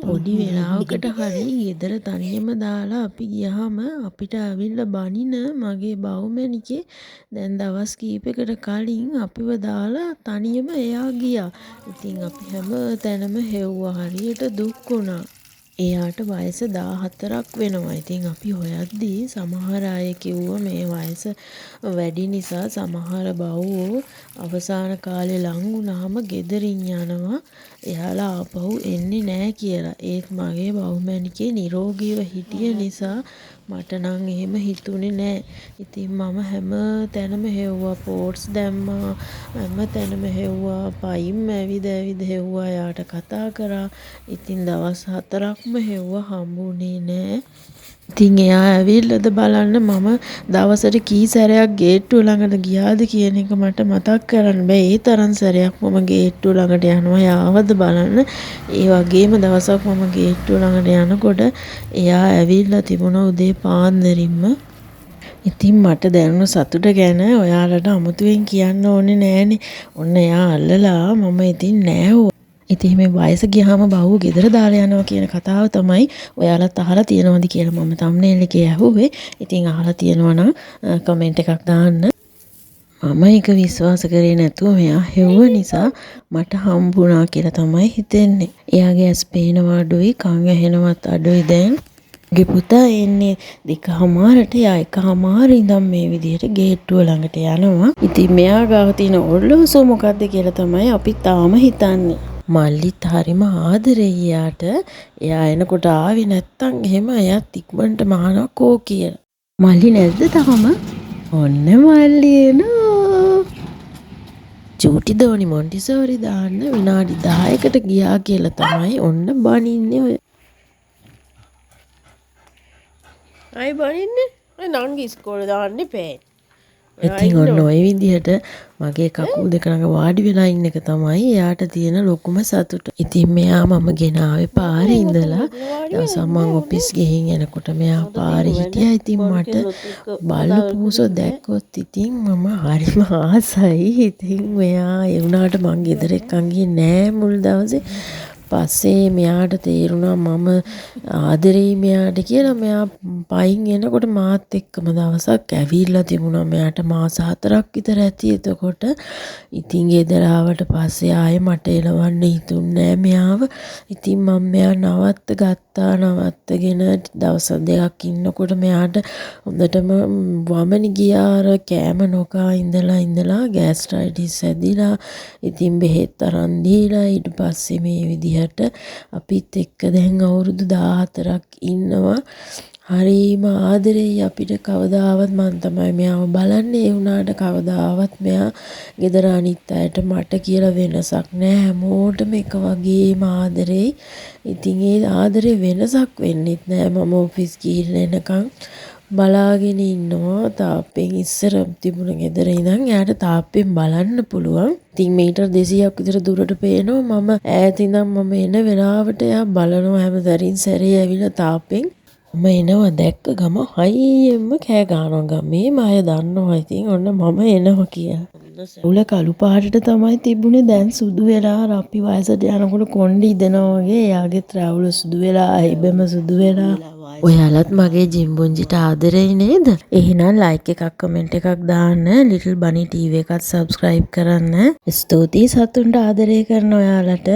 පොඩි වෙලාවකට හරි ගෙදර තනියම දාලා අපි ගියාම අපිට ඇවිල්ලා බනින මගේ බවුමැණිකේ දැන් දවස් කීපයකට කලින් අපිව දාලා තනියම එයා ගියා. ඉතින් අපි හැම තැනම හෙව්වා. හරියට දුක් වුණා. එයාට වයස 14ක් වෙනවා. ඉතින් අපි හොයද්දී සමහර අය කිව්වා මේ වයස වැඩි නිසා සමහර බව්වෝ අවසාන කාලේ ලං වුණාම ගෙදරින් යනවා. එයාලා ආපහු එන්නේ නැහැ කියලා. ඒත් මගේ බවුමැණිකේ නිරෝගීව හිටිය නිසා මට නම් එහෙම හිතුනේ නැහැ. ඉතින් මම හැම තැනම හෙව්වා. පෝට්ස් දැම්මා. හැම තැනම හෙව්වා. පයින් ඇවිද ඇවිද හෙව්වා. එයාට කතා කරා. ඉතින් දවස් 4ක්ම හෙව්වා හම්බුනේ නැහැ. ඉතින් එයා ඇවිල්ලාද බලන්න මම දවසට කී සැරයක් ගේට්ටුව ළඟට ගියාද කියන එක මට මතක් කරන්න බෑ. ඒ තරම් සැරයක් මම ගේට්ටුව ළඟට යනවා. යාවද බලන්න. ඒ වගේම දවසක් මම ගේට්ටුව ළඟට යනකොට එයා ඇවිල්ලා තිබුණා උදේ පාන්දරින්ම. ඉතින් මට දැනුණු සතුට ගැන ඔයාලට අමුතුවෙන් කියන්න ඕනේ නෑනේ. ඔන්න එයා අල්ලලා මම ඉතින් නෑ. ඉතින් මේ වයස ගියාම බහුව ගෙදර දාලා යනවා කියන කතාව තමයි ඔයාලත් අහලා තියෙනවද කියලා මම thumbnail එකේ ඇහුවේ. ඉතින් අහලා තියෙනවා නම් කමෙන්ට් එකක් දාන්න. මම ඒක විශ්වාස කරේ නැතුව මෙයා හෙව්ව නිසා මට හම්බුණා කියලා තමයි හිතෙන්නේ. එයාගේ ඇස් පේනවා අඩුයි, කන් ඇහෙනවත් අඩුයි දැන්. ගේ පුතා එන්නේ 2:00ට යා 1:00 ඉඳන් මේ විදිහට ගේට්ටුව ළඟට යනවා. ඉතින් මෙයා ගාව තියෙන ඔරලෝසුව මොකද්ද කියලා තමයි අපි තාම හිතන්නේ. මල්ලිත් හරිම ආදරේ එයාට. එයා එනකොට ආවේ නැත්තම් එහෙම එයාත් ඉක්මනට මහනවා කෝ කියලා. මල්ලි නැද්ද තාම? ඔන්න මල්ලි එනවා. චූටි දෝනි මොන්ටිසෝරි දාන්න විනාඩි 10කට ගියා කියලා තමයි ඔන්න බනින්නේ ඔය. අය බනින්නේ? ඔය නංගි ඉස්කෝලේ දාන්න එපා. ඉතින් ඔන්න ඔය විදිහට මගේ කකුල් දෙක ළඟ වාඩි වෙලා ඉන්න එක තමයි එයාට තියෙන ලොකුම සතුට. ඉතින් මෙයා මම ගෙනාවේ පාරේ ඉඳලා දවසක් මම ඔෆිස් ගිහින් එනකොට මෙයා පාරේ හිටියා. ඉතින් මට බල්ලු පූසෝ දැක්කොත් ඉතින් මම හරිම ආසයි. ඉතින් මෙයා ඒ වුණාට මං ගෙදර එක්කන් ගියේ නෑ මුල් දවසේ. පස්සේ මෙයාට තේරුණා මම ආදරෙයි මෙයාට කියලා. මෙයා පයින් එනකොට මාත් එක්කම දවසක් ඇවිල්ලා තිබුණා. මෙයාට මාස 4ක් විතර ඇති එතකොට. ඉතින් ගෙදර ආවට පස්සේ ආයේ මට එලවන්න හිතුන්නේ නෑ මෙයාව. ඉතින් මම මෙයා නවත්ත ගත්තා. නවත්තගෙන දවස් දෙකක් ඉන්නකොට මෙයාට හොඳටම වමනි ගියා. අර කෑම නොකා ඉඳලා ගෑස්ට්‍රයිටිස් ඇදිලා. ඉතින් බෙහෙත් අරන් දීලා ඊට පස්සේ මේ විදිහ අපිත් එක්ක දැන් අවුරුදු 14ක් ඉන්නවා. හරිම ආදරෙයි අපිට. කවදාවත් මම තමයි මෙයාව බලන්නේ. ඒ වුණාට කවදාවත් මෙයා ගෙදර අනිත් අයට මට කියලා වෙනසක් නෑ. හැමෝටම එක වගේම ආදරෙයි. ඉතින් ඒ ආදරේ වෙනසක් වෙන්නෙත් නෑ. මම ඔෆිස් ගිහින් එනකන් බලාගෙන ඉන්නවා. තාප්පෙන් ඉස්සර තිබුණ ගෙදර ඉඳන් එයාට තාප්පෙන් බලන්න පුළුවන්. ඉතින් මීටර් 200ක් විතර දුරට පේනවා. මම ඈත ඉඳන් මම එන වෙලාවට එයා බලනවා හැමදරින් සැරේ ඇවිල්ලා තාප්පෙන්. මම එනවා දැක්ක ගම හයියෙන්ම කෑ ගහනවා. ගමේ අය දන්නවා ඉතින් ඔන්න මම එනවා කියලා. උල කළු පාටට තමයි තිබුණේ. දැන් සුදු වෙලා අපි වයසට යනකොට කොණ්ඩේ ඉදනවා වගේ. එයාගේ රැවුල සුදු වෙලා, ඉබෙම සුදු වෙලා. ඔයාලත් මගේ ජිම්බුන්ජිට ආදරෙයි නේද? එහෙනම් ලයික් එකක් කමෙන්ට් එකක් දාන්න. ලිටල් බනි ටීවී එකත් සබ්ස්ක්‍රයිබ් කරන්න. ස්තුතියි සතුන්ට ආදරය කරන ඔයාලට.